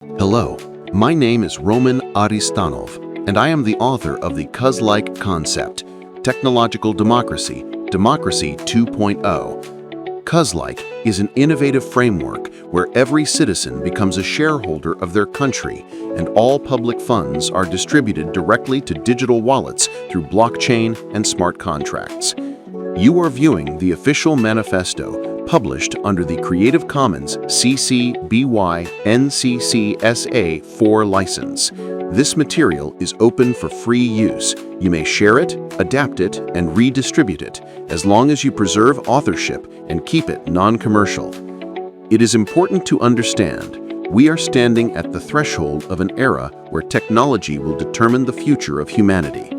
Hello, my name is Roman Aristanov, and I am the author of the QazLike concept, Technological Democracy, Democracy 2.0. QazLike is an innovative framework where every citizen becomes a shareholder of their country, and all public funds are distributed directly to digital wallets through blockchain and smart contracts. You are viewing the official manifesto published under the Creative Commons CC BY NCC SA 4 license. This material is open for free use. You may share it, adapt it, and redistribute it, as long as you preserve authorship and keep it non-commercial. It is important to understand we are standing at the threshold of an era where technology will determine the future of humanity.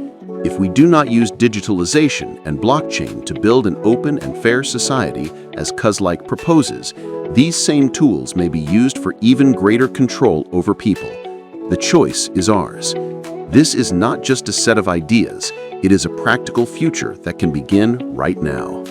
If we do not use digitalization and blockchain to build an open and fair society, as QazLike proposes, these same tools may be used for even greater control over people. The choice is ours. This is not just a set of ideas, it is a practical future that can begin right now.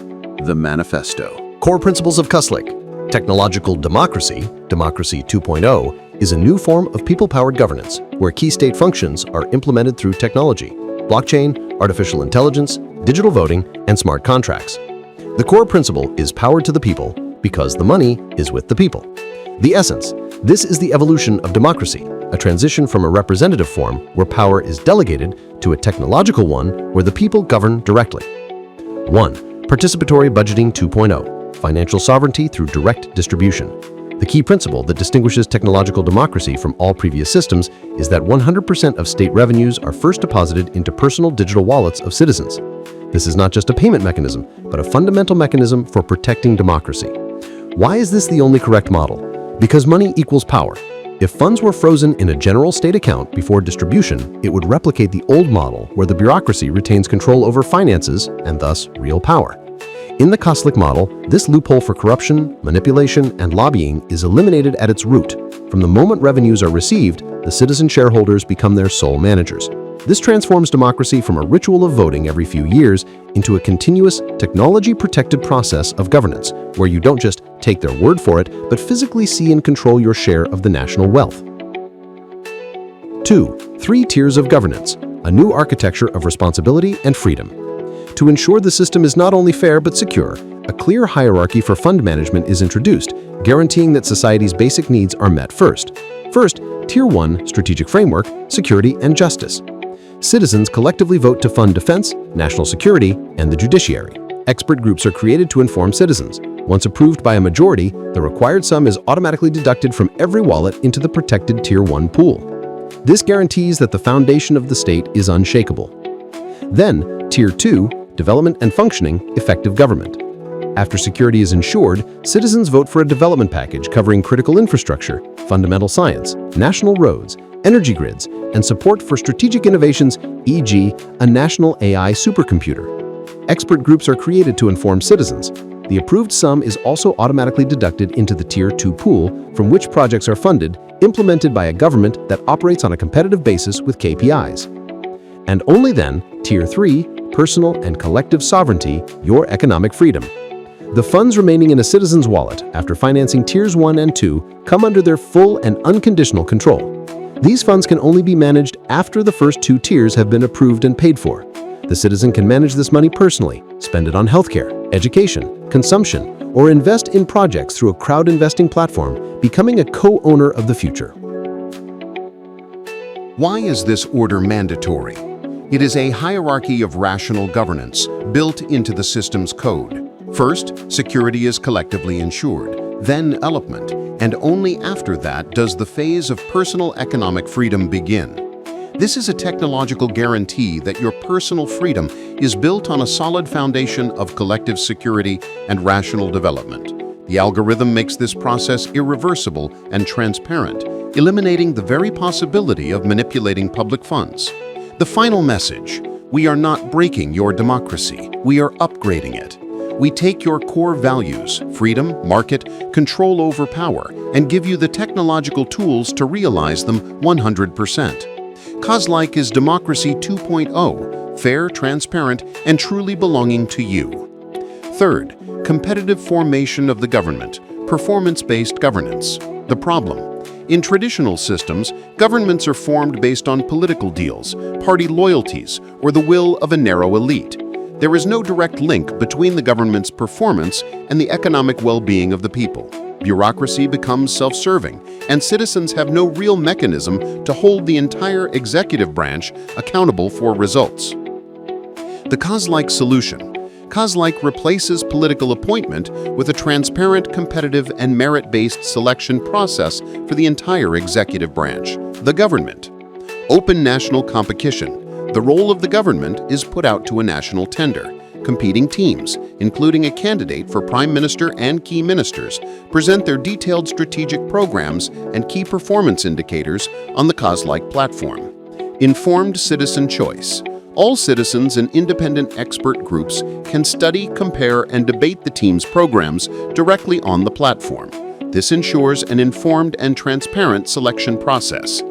The Manifesto. Core principles of QazLike. Technological democracy, Democracy 2.0, is a new form of people-powered governance where key state functions are implemented through technology: blockchain, artificial intelligence, digital voting, and smart contracts. The core principle is power to the people because the money is with the people. The essence: this is the evolution of democracy, a transition from a representative form where power is delegated to a technological one where the people govern directly. 1. Participatory budgeting 2.0, financial sovereignty through direct distribution. The key principle that distinguishes technological democracy from all previous systems is that 100% of state revenues are first deposited into personal digital wallets of citizens. This is not just a payment mechanism, but a fundamental mechanism for protecting democracy. Why is this the only correct model? Because money equals power. If funds were frozen in a general state account before distribution, it would replicate the old model where the bureaucracy retains control over finances and thus real power. In the QazLike model, this loophole for corruption, manipulation, and lobbying is eliminated at its root. From the moment revenues are received, the citizen shareholders become their sole managers. This transforms democracy from a ritual of voting every few years into a continuous, technology-protected process of governance, where you don't just take their word for it, but physically see and control your share of the national wealth. 2. 3 tiers of governance, a new architecture of responsibility and freedom. To ensure the system is not only fair but secure, a clear hierarchy for fund management is introduced, guaranteeing that society's basic needs are met first. First, Tier 1 strategic framework, security and justice. Citizens collectively vote to fund defense, national security, and the judiciary. Expert groups are created to inform citizens. Once approved by a majority, the required sum is automatically deducted from every wallet into the protected Tier 1 pool. This guarantees that the foundation of the state is unshakable. Then, Tier 2, development and functioning, effective government. After security is ensured, citizens vote for a development package covering critical infrastructure, fundamental science, national roads, energy grids, and support for strategic innovations, e.g., a national AI supercomputer. Expert groups are created to inform citizens. The approved sum is also automatically deducted into the Tier 2 pool from which projects are funded, implemented by a government that operates on a competitive basis with KPIs. And only then, Tier 3, personal and collective sovereignty, your economic freedom. The funds remaining in a citizen's wallet after financing Tiers 1 and 2 come under their full and unconditional control. These funds can only be managed after the first 2 tiers have been approved and paid for. The citizen can manage this money personally, spend it on healthcare, education, consumption, or invest in projects through a crowd investing platform, becoming a co-owner of the future. Why is this order mandatory? It is a hierarchy of rational governance built into the system's code. First, security is collectively ensured, then development, and only after that does the phase of personal economic freedom begin. This is a technological guarantee that your personal freedom is built on a solid foundation of collective security and rational development. The algorithm makes this process irreversible and transparent, eliminating the very possibility of manipulating public funds. The final message: we are not breaking your democracy, we are upgrading it. We take your core values, freedom, market, control over power, and give you the technological tools to realize them 100%. QazLike is Democracy 2.0, fair, transparent, and truly belonging to you. Third, competitive formation of the government, performance-based governance. The problem: in traditional systems, governments are formed based on political deals, party loyalties, or the will of a narrow elite. There is no direct link between the government's performance and the economic well-being of the people. Bureaucracy becomes self-serving, and citizens have no real mechanism to hold the entire executive branch accountable for results. The QazLike solution. QazLike replaces political appointment with a transparent, competitive, and merit-based selection process for the entire executive branch, the government. Open national competition. The role of the government is put out to a national tender. Competing teams, including a candidate for prime minister and key ministers, present their detailed strategic programs and key performance indicators on the QazLike platform. Informed citizen choice. All citizens and independent expert groups can study, compare, and debate the team's programs directly on the platform. This ensures an informed and transparent selection process.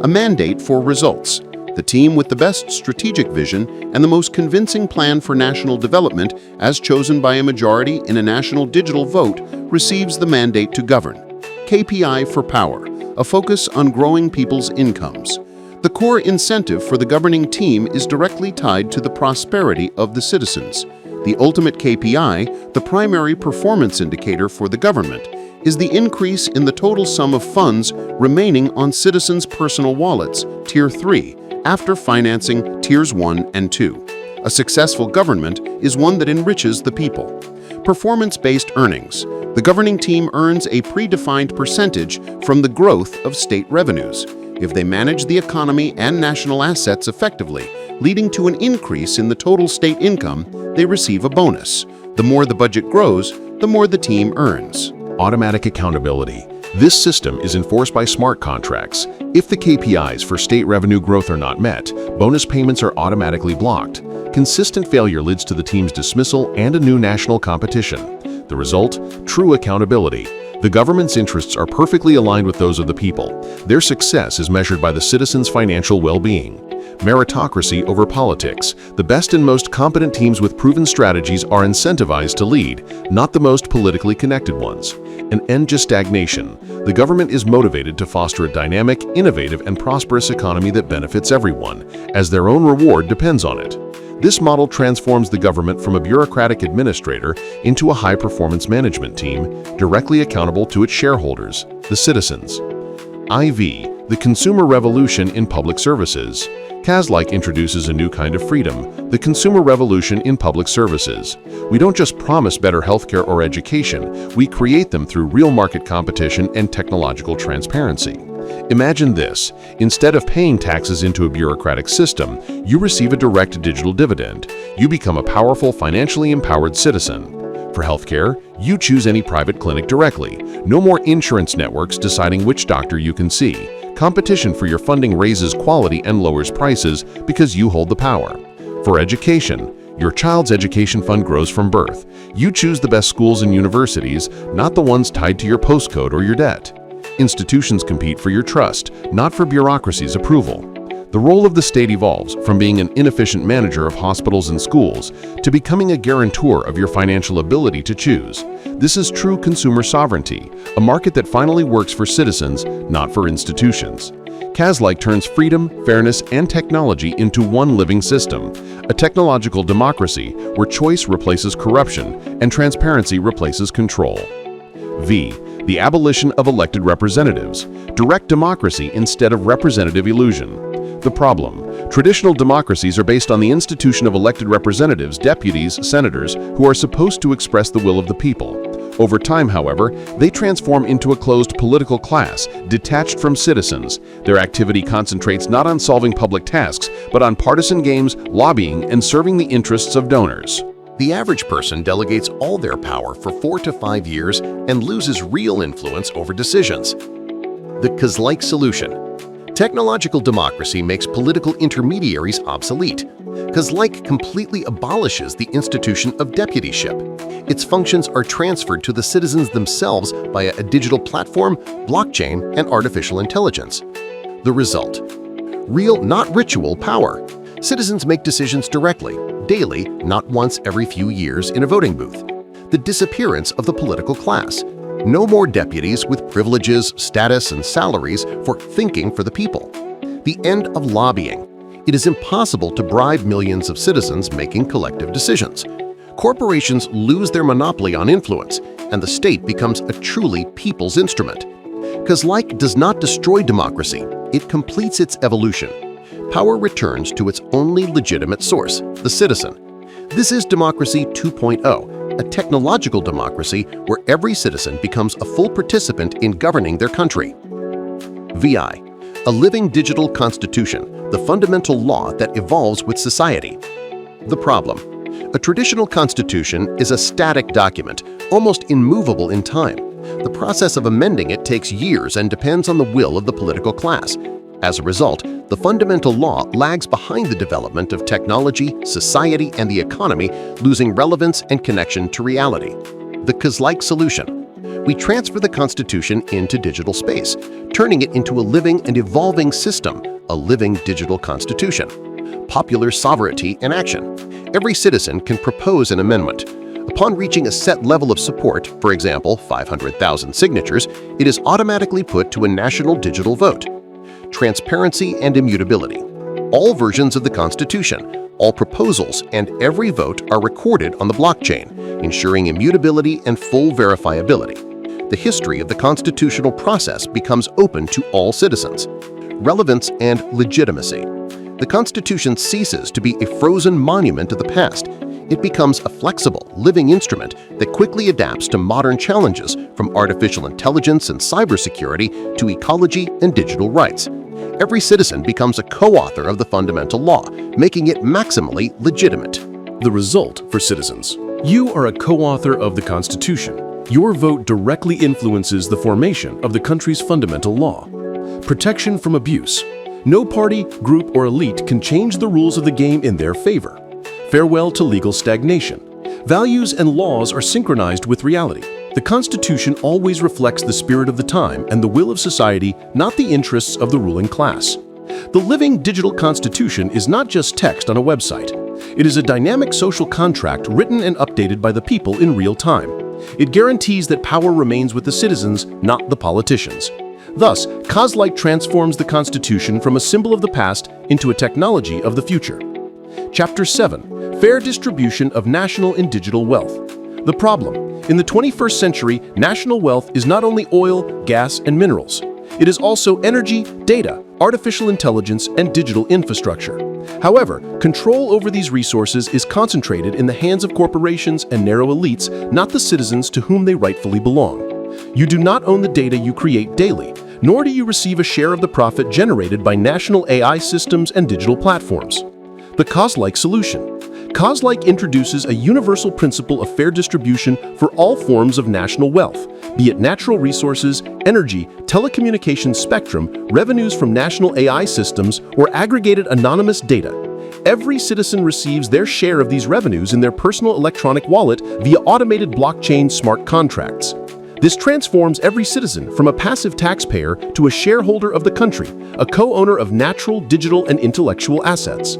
A mandate for results. The team with the best strategic vision and the most convincing plan for national development, as chosen by a majority in a national digital vote, receives the mandate to govern. KPI for power. A focus on growing people's incomes. The core incentive for the governing team is directly tied to the prosperity of the citizens. The ultimate KPI, the primary performance indicator for the government, is the increase in the total sum of funds remaining on citizens' personal wallets, Tier 3, after financing Tiers 1 and 2. A successful government is one that enriches the people. Performance-based earnings. The governing team earns a predefined percentage from the growth of state revenues. If they manage the economy and national assets effectively, leading to an increase in the total state income, they receive a bonus. The more the budget grows, the more the team earns. Automatic accountability. This system is enforced by smart contracts. If the KPIs for state revenue growth are not met, bonus payments are automatically blocked. Consistent failure leads to the team's dismissal and a new national competition. The result? True accountability. The government's interests are perfectly aligned with those of the people. Their success is measured by the citizens' financial well-being. Meritocracy over politics. The best and most competent teams with proven strategies are incentivized to lead, not the most politically connected ones. An end to stagnation. The government is motivated to foster a dynamic, innovative, and prosperous economy that benefits everyone, as their own reward depends on it. This model transforms the government from a bureaucratic administrator into a high-performance management team, directly accountable to its shareholders, the citizens. IV, the consumer revolution in public services. QazLike introduces a new kind of freedom, the consumer revolution in public services. We don't just promise better healthcare or education, we create them through real market competition and technological transparency. Imagine this. Instead of paying taxes into a bureaucratic system, you receive a direct digital dividend. You become a powerful, financially empowered citizen. For healthcare, you choose any private clinic directly. No more insurance networks deciding which doctor you can see. Competition for your funding raises quality and lowers prices because you hold the power. For education, your child's education fund grows from birth. You choose the best schools and universities, not the ones tied to your postcode or your debt. Institutions compete for your trust, not for bureaucracy's approval. The role of the state evolves from being an inefficient manager of hospitals and schools to becoming a guarantor of your financial ability to choose. This is true consumer sovereignty, a market that finally works for citizens, not for institutions. QazLike turns freedom, fairness, and technology into one living system, a technological democracy where choice replaces corruption and transparency replaces control. V. The abolition of elected representatives. Direct democracy instead of representative illusion. The problem: traditional democracies are based on the institution of elected representatives, deputies, senators, who are supposed to express the will of the people. Over time, however, they transform into a closed political class, detached from citizens. Their activity concentrates not on solving public tasks, but on partisan games, lobbying, and serving the interests of donors. The average person delegates all their power for 4 to 5 years and loses real influence over decisions. The QazLike solution. Technological democracy makes political intermediaries obsolete. QazLike completely abolishes the institution of deputyship. Its functions are transferred to the citizens themselves via a digital platform, blockchain, and artificial intelligence. The result: real, not ritual, power. Citizens make decisions directly, daily, not once every few years in a voting booth. The disappearance of the political class. No more deputies with privileges, status, and salaries for thinking for the people. The end of lobbying. It is impossible to bribe millions of citizens making collective decisions. Corporations lose their monopoly on influence, and the state becomes a truly people's instrument. QazLike does not destroy democracy, it completes its evolution. Power returns to its only legitimate source, the citizen. This is Democracy 2.0, a technological democracy where every citizen becomes a full participant in governing their country. VI, a living digital constitution, the fundamental law that evolves with society. The problem: a traditional constitution is a static document, almost immovable in time. The process of amending it takes years and depends on the will of the political class. As a result, the fundamental law lags behind the development of technology, society, and the economy, losing relevance and connection to reality. The QazLike solution. We transfer the Constitution into digital space, turning it into a living and evolving system, a living digital constitution. Popular sovereignty in action. Every citizen can propose an amendment. Upon reaching a set level of support, for example, 500,000 signatures, it is automatically put to a national digital vote. Transparency and immutability. All versions of the Constitution, all proposals, and every vote are recorded on the blockchain, ensuring immutability and full verifiability. The history of the constitutional process becomes open to all citizens. Relevance and legitimacy. The Constitution ceases to be a frozen monument of the past. It becomes a flexible, living instrument that quickly adapts to modern challenges, from artificial intelligence and cybersecurity to ecology and digital rights. Every citizen becomes a co-author of the fundamental law, making it maximally legitimate. The result for citizens. You are a co-author of the Constitution. Your vote directly influences the formation of the country's fundamental law. Protection from abuse. No party, group, or elite can change the rules of the game in their favor. Farewell to legal stagnation. Values and laws are synchronized with reality. The Constitution always reflects the spirit of the time and the will of society, not the interests of the ruling class. The living digital Constitution is not just text on a website. It is a dynamic social contract written and updated by the people in real time. It guarantees that power remains with the citizens, not the politicians. Thus, QazLike transforms the Constitution from a symbol of the past into a technology of the future. Chapter 7. Fair Distribution of National and Digital Wealth. The problem: in the 21st century, national wealth is not only oil, gas, and minerals. It is also energy, data, artificial intelligence, and digital infrastructure. However, control over these resources is concentrated in the hands of corporations and narrow elites, not the citizens to whom they rightfully belong. You do not own the data you create daily, nor do you receive a share of the profit generated by national AI systems and digital platforms. The QazLike solution. QazLike introduces a universal principle of fair distribution for all forms of national wealth, be it natural resources, energy, telecommunications spectrum, revenues from national AI systems, or aggregated anonymous data. Every citizen receives their share of these revenues in their personal electronic wallet via automated blockchain smart contracts. This transforms every citizen from a passive taxpayer to a shareholder of the country, a co-owner of natural, digital, and intellectual assets.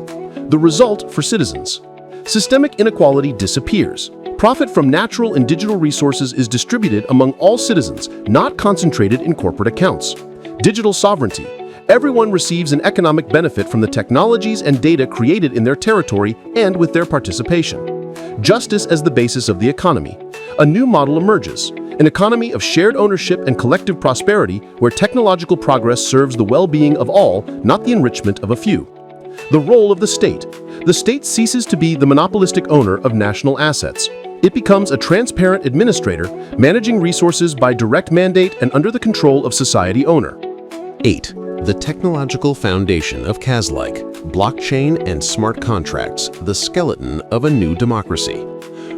The result for citizens. Systemic inequality disappears. Profit from natural and digital resources is distributed among all citizens, not concentrated in corporate accounts. Digital sovereignty. Everyone receives an economic benefit from the technologies and data created in their territory and with their participation. Justice as the basis of the economy. A new model emerges. An economy of shared ownership and collective prosperity where technological progress serves the well-being of all, not the enrichment of a few. The role of the state. The state ceases to be the monopolistic owner of national assets. It becomes a transparent administrator, managing resources by direct mandate and under the control of society owner. 8. The technological foundation of QazLike, blockchain and smart contracts, the skeleton of a new democracy.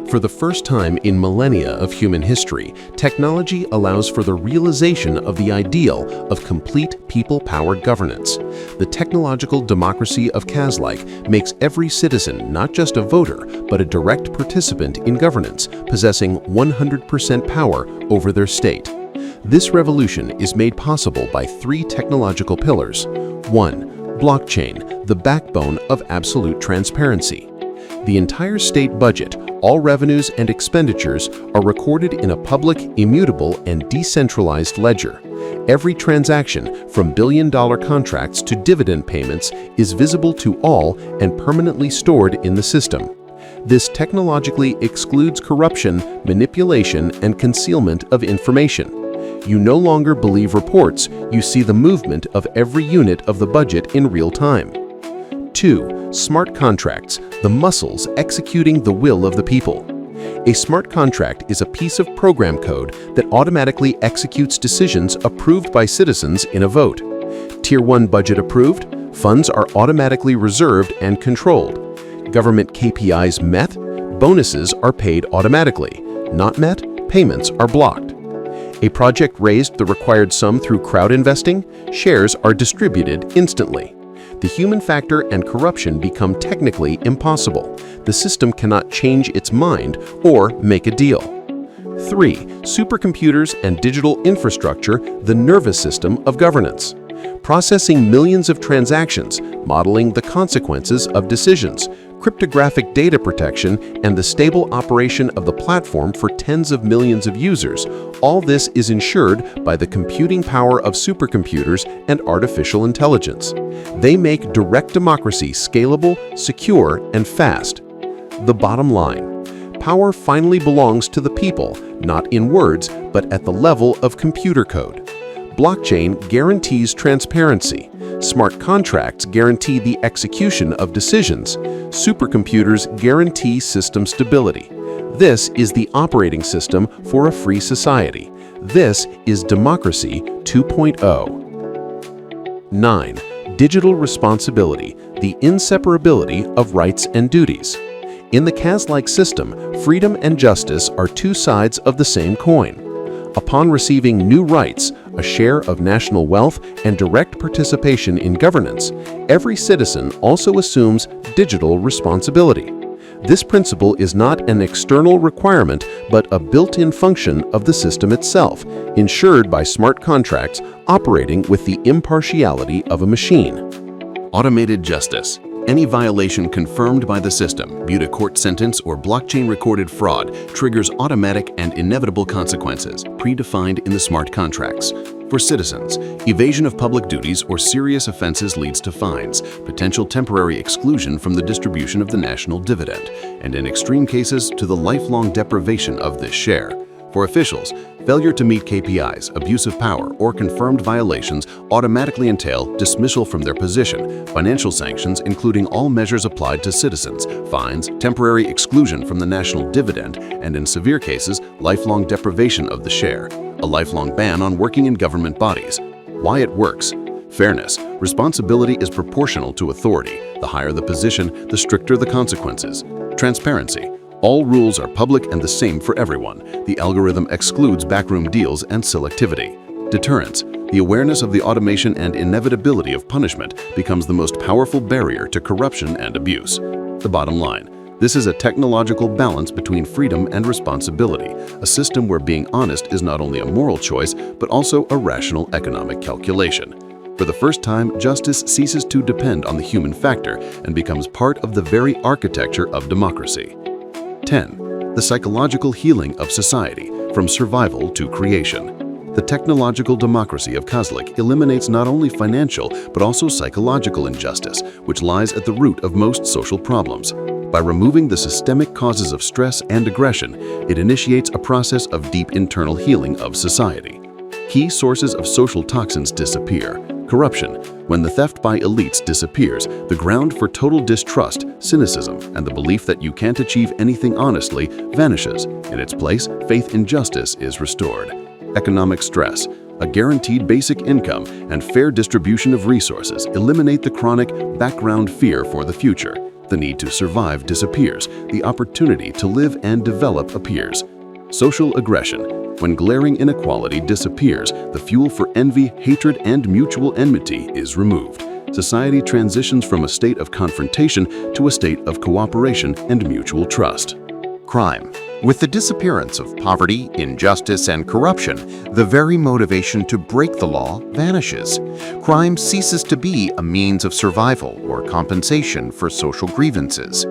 For the first time in millennia of human history, technology allows for the realization of the ideal of complete people-powered governance. The technological democracy of QazLike makes every citizen not just a voter, but a direct participant in governance, possessing 100% power over their state. This revolution is made possible by 3 technological pillars. 1. Blockchain, the backbone of absolute transparency. The entire state budget, all revenues and expenditures, are recorded in a public, immutable, and decentralized ledger. Every transaction, from billion-dollar contracts to dividend payments, is visible to all and permanently stored in the system. This technologically excludes corruption, manipulation, and concealment of information. You no longer believe reports, you see the movement of every unit of the budget in real time. 2. Smart contracts, the muscles executing the will of the people. A smart contract is a piece of program code that automatically executes decisions approved by citizens in a vote. Tier 1 budget approved, funds are automatically reserved and controlled. Government KPIs met, bonuses are paid automatically. Not met, payments are blocked. A project raised the required sum through crowd investing, shares are distributed instantly. The human factor and corruption become technically impossible. The system cannot change its mind or make a deal. 3. Supercomputers and digital infrastructure, the nervous system of governance. Processing millions of transactions, modeling the consequences of decisions, cryptographic data protection, and the stable operation of the platform for tens of millions of users, all this is ensured by the computing power of supercomputers and artificial intelligence. They make direct democracy scalable, secure, and fast. The bottom line: power finally belongs to the people, not in words, but at the level of computer code. Blockchain guarantees transparency. Smart contracts guarantee the execution of decisions. Supercomputers guarantee system stability. This is the operating system for a free society. This is Democracy 2.0. 9. Digital responsibility, the inseparability of rights and duties. In the QazLike system, freedom and justice are two sides of the same coin. Upon receiving new rights, a share of national wealth, and direct participation in governance, every citizen also assumes digital responsibility. This principle is not an external requirement, but a built-in function of the system itself, ensured by smart contracts operating with the impartiality of a machine. Automated justice. Any violation confirmed by the system, be it a court sentence or blockchain-recorded fraud, triggers automatic and inevitable consequences, predefined in the smart contracts. For citizens, evasion of public duties or serious offenses leads to fines, potential temporary exclusion from the distribution of the national dividend, and in extreme cases, to the lifelong deprivation of this share. For officials, failure to meet KPIs, abuse of power, or confirmed violations automatically entail dismissal from their position, financial sanctions including all measures applied to citizens, fines, temporary exclusion from the national dividend, and in severe cases, lifelong deprivation of the share, a lifelong ban on working in government bodies. Why it works? Fairness. Responsibility is proportional to authority. The higher the position, the stricter the consequences. Transparency. All rules are public and the same for everyone. The algorithm excludes backroom deals and selectivity. Deterrence. The awareness of the automation and inevitability of punishment becomes the most powerful barrier to corruption and abuse. The bottom line: this is a technological balance between freedom and responsibility, a system where being honest is not only a moral choice, but also a rational economic calculation. For the first time, justice ceases to depend on the human factor and becomes part of the very architecture of democracy. 10. The psychological healing of society, from survival to creation. The technological democracy of QazLike eliminates not only financial but also psychological injustice, which lies at the root of most social problems. By removing the systemic causes of stress and aggression, it initiates a process of deep internal healing of society. Key sources of social toxins disappear. Corruption. When the theft by elites disappears, the ground for total distrust, cynicism, and the belief that you can't achieve anything honestly vanishes. In its place, faith in justice is restored. Economic stress. A guaranteed basic income and fair distribution of resources eliminate the chronic background fear for the future. The need to survive disappears. The opportunity to live and develop appears. Social aggression. When glaring inequality disappears, the fuel for envy, hatred, and mutual enmity is removed. Society transitions from a state of confrontation to a state of cooperation and mutual trust. Crime. With the disappearance of poverty, injustice, and corruption, the very motivation to break the law vanishes. Crime ceases to be a means of survival or compensation for social grievances.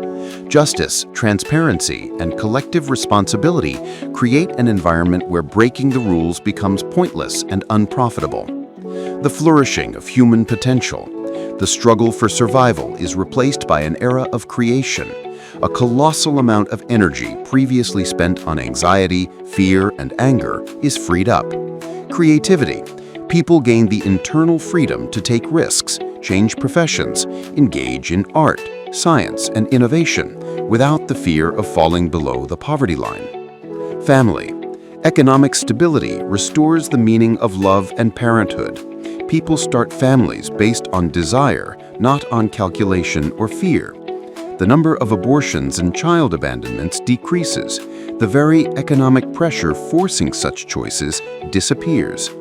Justice, transparency, and collective responsibility create an environment where breaking the rules becomes pointless and unprofitable. The flourishing of human potential. The struggle for survival is replaced by an era of creation. A colossal amount of energy previously spent on anxiety, fear, and anger is freed up. Creativity. People gain the internal freedom to take risks, change professions, engage in art, science, and innovation without the fear of falling below the poverty line. Family. Economic stability restores the meaning of love and parenthood. People start families based on desire, not on calculation or fear. The number of abortions and child abandonments decreases. The very economic pressure forcing such choices disappears.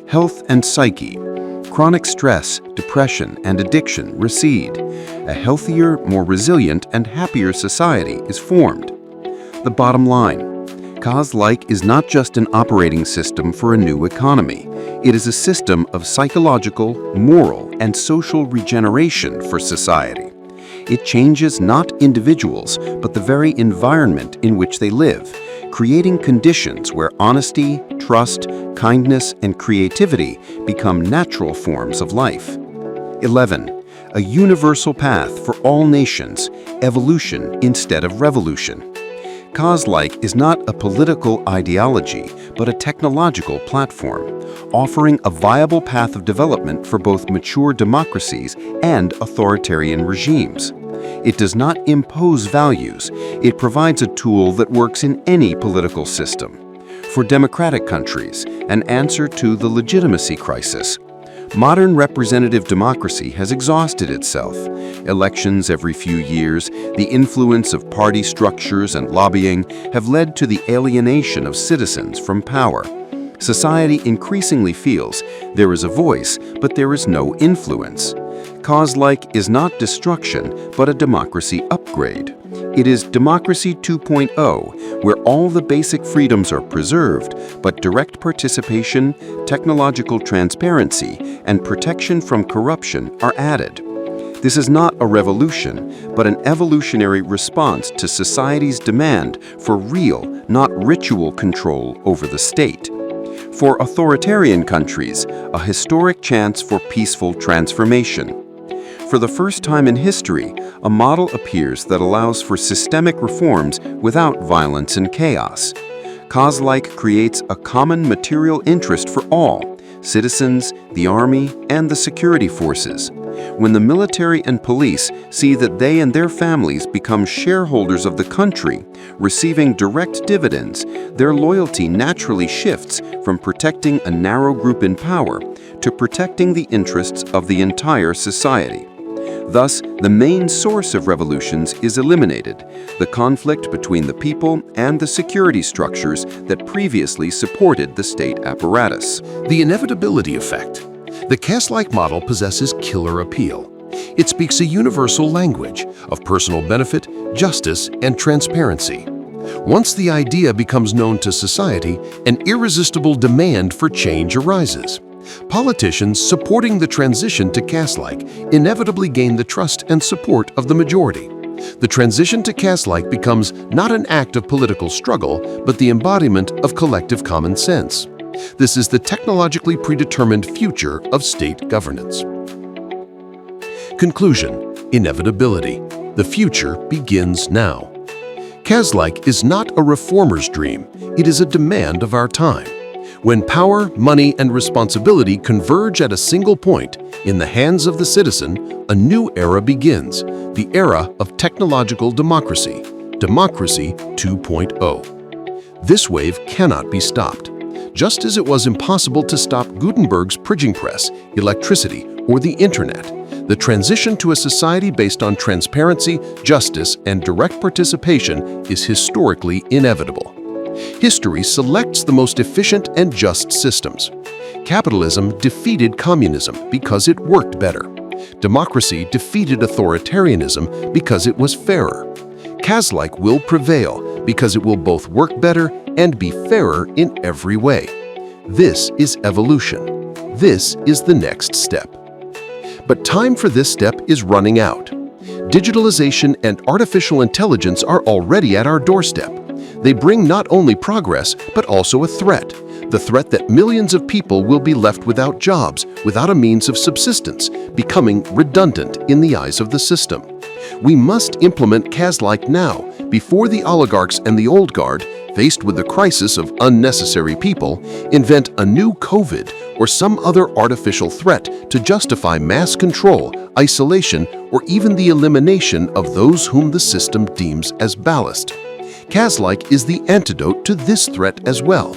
Health and psyche. Chronic stress, depression, and addiction recede. A healthier, more resilient, and happier society is formed. The bottom line. QazLike is not just an operating system for a new economy. It is a system of psychological, moral, and social regeneration for society. It changes not individuals, but the very environment in which they live, creating conditions where honesty, trust, kindness, and creativity become natural forms of life. 11. A universal path for all nations, evolution instead of revolution. QazLike is not a political ideology, but a technological platform, offering a viable path of development for both mature democracies and authoritarian regimes. It does not impose values. It provides a tool that works in any political system. For democratic countries, an answer to the legitimacy crisis. Modern representative democracy has exhausted itself. Elections every few years, the influence of party structures and lobbying have led to the alienation of citizens from power. Society increasingly feels there is a voice, but there is no influence. QazLike is not destruction, but a democracy upgrade. It is Democracy 2.0, where all the basic freedoms are preserved, but direct participation, technological transparency, and protection from corruption are added. This is not a revolution, but an evolutionary response to society's demand for real, not ritual control over the state. For authoritarian countries, a historic chance for peaceful transformation. For the first time in history, a model appears that allows for systemic reforms without violence and chaos. QazLike creates a common material interest for all, citizens, the army, and the security forces. When the military and police see that they and their families become shareholders of the country, receiving direct dividends, their loyalty naturally shifts from protecting a narrow group in power to protecting the interests of the entire society. Thus, the main source of revolutions is eliminated, the conflict between the people and the security structures that previously supported the state apparatus. The inevitability effect. The QazLike model possesses killer appeal. It speaks a universal language of personal benefit, justice, and transparency. Once the idea becomes known to society, an irresistible demand for change arises. Politicians supporting the transition to QazLike inevitably gain the trust and support of the majority. The transition to QazLike becomes not an act of political struggle, but the embodiment of collective common sense. This is the technologically predetermined future of state governance. Conclusion: inevitability. The future begins now. QazLike is not a reformer's dream. It is a demand of our time. When power, money, and responsibility converge at a single point in the hands of the citizen, a new era begins, the era of technological democracy, Democracy 2.0. This wave cannot be stopped. Just as it was impossible to stop Gutenberg's printing press, electricity, or the internet, the transition to a society based on transparency, justice, and direct participation is historically inevitable. History selects the most efficient and just systems. Capitalism defeated communism because it worked better. Democracy defeated authoritarianism because it was fairer. QazLike will prevail because it will both work better and be fairer in every way. This is evolution. This is the next step. But time for this step is running out. Digitalization and artificial intelligence are already at our doorstep. They bring not only progress, but also a threat. The threat that millions of people will be left without jobs, without a means of subsistence, becoming redundant in the eyes of the system. We must implement QazLike now, before the oligarchs and the old guard, faced with the crisis of unnecessary people, invent a new COVID or some other artificial threat to justify mass control, isolation, or even the elimination of those whom the system deems as ballast. QazLike is the antidote to this threat as well.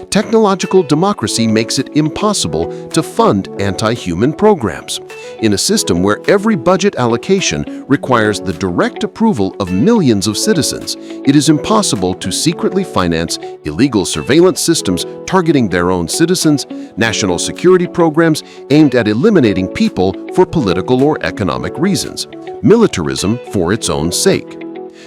Technological democracy makes it impossible to fund anti-human programs. In a system where every budget allocation requires the direct approval of millions of citizens, it is impossible to secretly finance illegal surveillance systems targeting their own citizens, national security programs aimed at eliminating people for political or economic reasons, militarism for its own sake.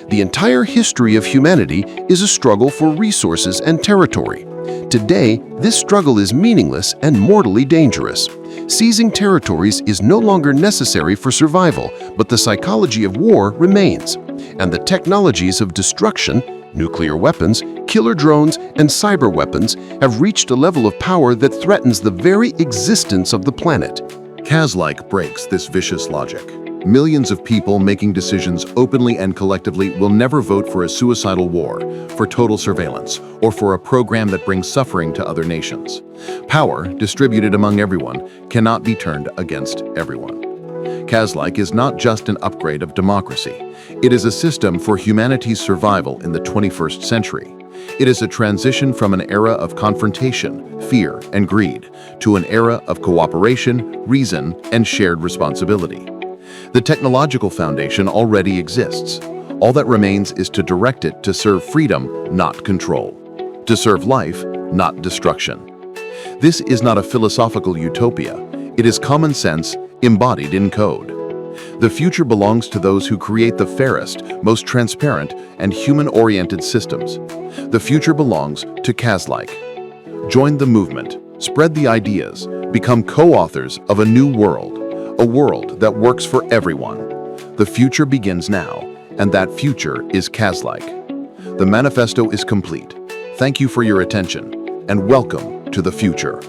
The entire history of humanity is a struggle for resources and territory. Today, this struggle is meaningless and mortally dangerous. Seizing territories is no longer necessary for survival, but the psychology of war remains. And the technologies of destruction, nuclear weapons, killer drones, and cyber weapons have reached a level of power that threatens the very existence of the planet. QazLike breaks this vicious logic. Millions of people making decisions openly and collectively will never vote for a suicidal war, for total surveillance, or for a program that brings suffering to other nations. Power, distributed among everyone, cannot be turned against everyone. QazLike is not just an upgrade of democracy. It is a system for humanity's survival in the 21st century. It is a transition from an era of confrontation, fear, and greed to an era of cooperation, reason, and shared responsibility. The technological foundation already exists. All that remains is to direct it to serve freedom, not control. To serve life, not destruction. This is not a philosophical utopia. It is common sense embodied in code. The future belongs to those who create the fairest, most transparent, and human-oriented systems. The future belongs to QazLike. Join the movement, spread the ideas, become co-authors of a new world. A world that works for everyone. The future begins now, and that future is QazLike. The manifesto is complete. Thank you for your attention, and welcome to the future.